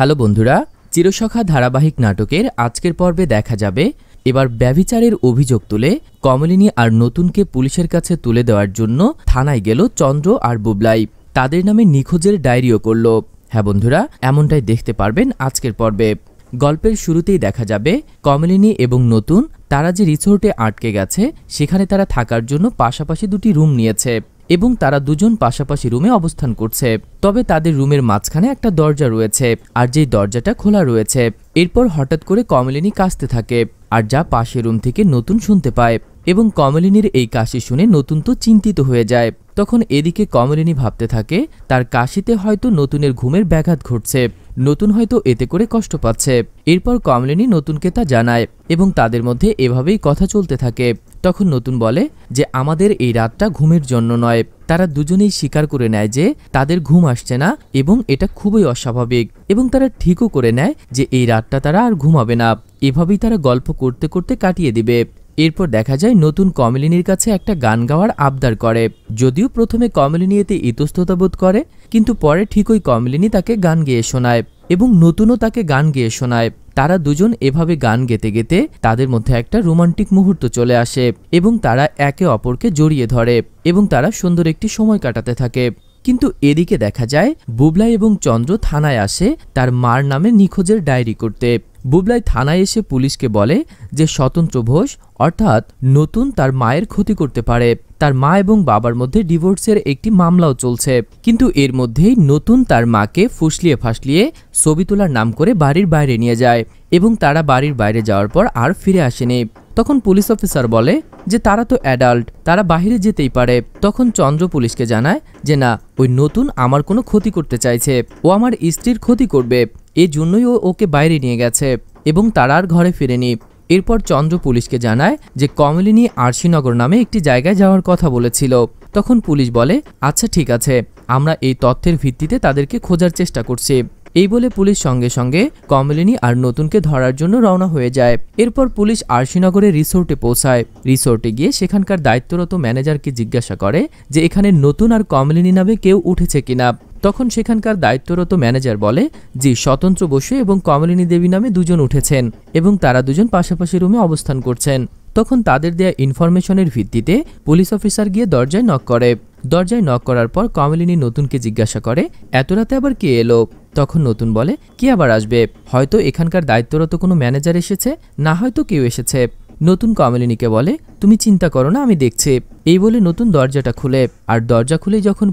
Hello বন্ধুরা, চিরসখা ধারাবাহিক নাটকের আজকের পর্বে দেখা যাবে এবার ব্যভিচারের অভিযোগ তুলে কমলিনী আর নতুনকে পুলিশের কাছে তুলে দেওয়ার জন্য থানায় গেল চন্দ্র আর বুবলাই। তাদের নামে নিখোঁজের ডায়েরিও করল। হ্যাঁ বন্ধুরা, এমনটাই দেখতে পারবেন আজকের পর্বে। গল্পের শুরুতেই দেখা যাবে কমলিনী এবং নতুন তারা যে রিসোর্টে আটকে গেছে সেখানে তারা থাকার জন্য পাশাপাশি দুটি রুম নিয়েছে এবং তারা দুজন পাশাপাশি রুমে অবস্থান করছে। তবে তাদের রুমের মাঝখানে একটা দরজা রয়েছে আর যেই দরজাটা খোলা রয়েছে। এরপর হঠাৎ করে কমলিনী কাশতে থাকে আর যা পাশের রুম থেকে নতুন শুনতে পায় এবং কমলিনীর এই কাশি শুনে নতুন তো চিন্তিত হয়ে যায়। তখন এদিকে কমলিনী ভাবতে থাকে তার কাশিতে হয়তো নতুনের ঘুমের ব্যাঘাত ঘটছে, নতুন হয়তো এতে করে কষ্ট পাচ্ছে। এরপর কমলিনী নতুনকে তা জানায় এবং তাদের মধ্যে এভাবেই কথা চলতে থাকে। তখন নতুন বলে যে আমাদের এই রাতটা ঘুমের জন্য নয়। তারা দুজনেই স্বীকার করে নেয় যে তাদের ঘুম আসছে না এবং এটা খুবই অস্বাভাবিক এবং তারা ঠিকও করে নেয় যে এই রাতটা তারা আর ঘুমাবে না। এভাবেই তারা গল্প করতে করতে কাটিয়ে দিবে। এরপর দেখা যায় নতুন কমলিনীর কাছে একটা গান গাওয়ার আবদার করে। যদিও প্রথমে কমলিনী এতে ইতস্ততা বোধ করে, কিন্তু পরে ঠিকই কমলিনী তাকে গান গেয়ে শোনায় এবং নতুনও তাকে গান গেয়ে শোনায়। তারা দুজন এভাবে গান গেতে গেতে তাদের মধ্যে একটা রোমান্টিক মুহূর্ত চলে আসে এবং তারা একে অপরকে জড়িয়ে ধরে এবং তারা সুন্দর একটি সময় কাটাতে থাকে। কিন্তু এদিকে দেখা যায় বুবলাই এবং চন্দ্র থানায় আসে তার মার নামে নিখোঁজের ডায়েরি করতে। বুবলাই থানায় এসে পুলিশকে বলে যে স্বতন্ত্র ঘোষ অর্থাৎ নতুন তার মায়ের ক্ষতি করতে পারে। তার মা এবং বাবার মধ্যে ডিভোর্সের একটি মামলাও চলছে, কিন্তু এর মধ্যেই নতুন তার মাকে ফুসলিয়ে ফাসলিয়ে ছবি তোলার নাম করে বাড়ির বাইরে নিয়ে যায় এবং তারা বাড়ির বাইরে যাওয়ার পর আর ফিরে আসেনি। তখন পুলিশ অফিসার বলে যে তারা তো অ্যাডাল্ট, তারা বাইরে যেতেই পারে। তখন চন্দ্র পুলিশকে জানায় যে না, ওই নতুন আমার কোনো ক্ষতি করতে চাইছে, ও আমার স্ত্রীর ক্ষতি করবে, এজন্যই ও ওকে বাইরে নিয়ে গেছে এবং তারা আর ঘরে ফিরেনি। এরপর চন্দ্র পুলিশকে জানায় যে কমলিনী আরশিনগর নামে একটি জায়গায় যাওয়ার কথা বলেছিল। তখন পুলিশ বলে আচ্ছা ঠিক আছে, আমরা এই তথ্যের ভিত্তিতে তাদেরকে খোঁজার চেষ্টা করছি। এই বলে পুলিশ সঙ্গে সঙ্গে কমলিনী আর নতুনকে ধরার জন্য রওনা হয়ে যায়। এরপর পুলিশ আরশিনগরের রিসোর্টে পৌঁছায়। রিসোর্টে গিয়ে সেখানকার দায়িত্বরত ম্যানেজারকে জিজ্ঞাসা করে যে এখানে নতুন আর কমলিনী নামে কেউ উঠেছে কিনা। তখন সেখানকার দায়িত্বরত ম্যানেজার বলে জি, স্বতন্ত্র বসু এবং কমলিনী দেবী নামে দুজন উঠেছেন এবং তারা দুজন পাশাপাশি রুমে অবস্থান করছেন। তখন তাদের দেয়া ইনফরমেশনের ভিত্তিতে পুলিশ অফিসার গিয়ে দরজায় নক করে। দরজায় নক করার পর কমলিনী নতুনকে জিজ্ঞাসা করে এত রাতে আবার কে এলো। তখন নতুন বলে কি আবার আসবে, হয়তো এখানকার দায়িত্বরত কোনো ম্যানেজার এসেছে, না হয়তো কেউ এসেছে। নতুন কমলিনীকে বলে তুমি চিন্তা করো না, আমি দেখছি। এই বলে নতুন দরজাটা খুলে আর দরজা খুলে যখন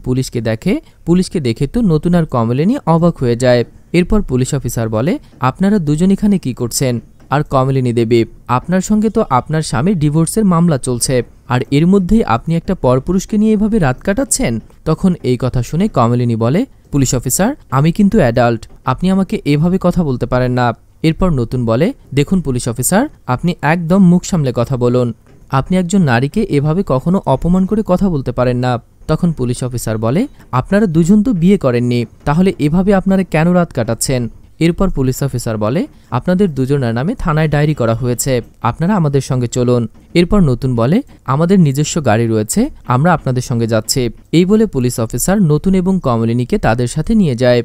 পুলিশকে দেখে তো নতুন আর কমলিনী অবাক হয়ে যায়। এরপর পুলিশ অফিসার বলে আপনারা দুজন এখানে কি করছেন? আর কমলিনী দেবী, আপনার সঙ্গে তো আপনার স্বামীর ডিভোর্সের মামলা চলছে আর এর মধ্যেই আপনি একটা পরপুরুষকে নিয়ে এভাবে রাত কাটাচ্ছেন। তখন এই কথা শুনে কমলিনী বলে পুলিশ অফিসার, আমি কিন্তু অ্যাডাল্ট, আপনি আমাকে এভাবে কথা বলতে পারেন না। এরপর নতুন বলে দেখুন পুলিশ অফিসার, আপনি একদম মুখ সামলে কথা বলুন, আপনি একজন নারীকে এভাবে কখনো অপমান করে কথা বলতে পারেন না। তখন পুলিশ অফিসার বলে আপনারা দুজন তো বিয়ে করেননি, তাহলে এভাবে আপনারা কেন রাত কাটাচ্ছেন? এরপর পুলিশ অফিসার বলে আপনাদের দুজনের নামে থানায় ডায়েরি করা হয়েছে, আপনারা আমাদের সঙ্গে চলুন। এরপর নতুন বলে আমাদের নিজস্ব গাড়ি রয়েছে, আমরা আপনাদের সঙ্গে যাচ্ছি। এই বলে পুলিশ অফিসার নতুন এবং কমলিনীকে তাদের সাথে নিয়ে যায়।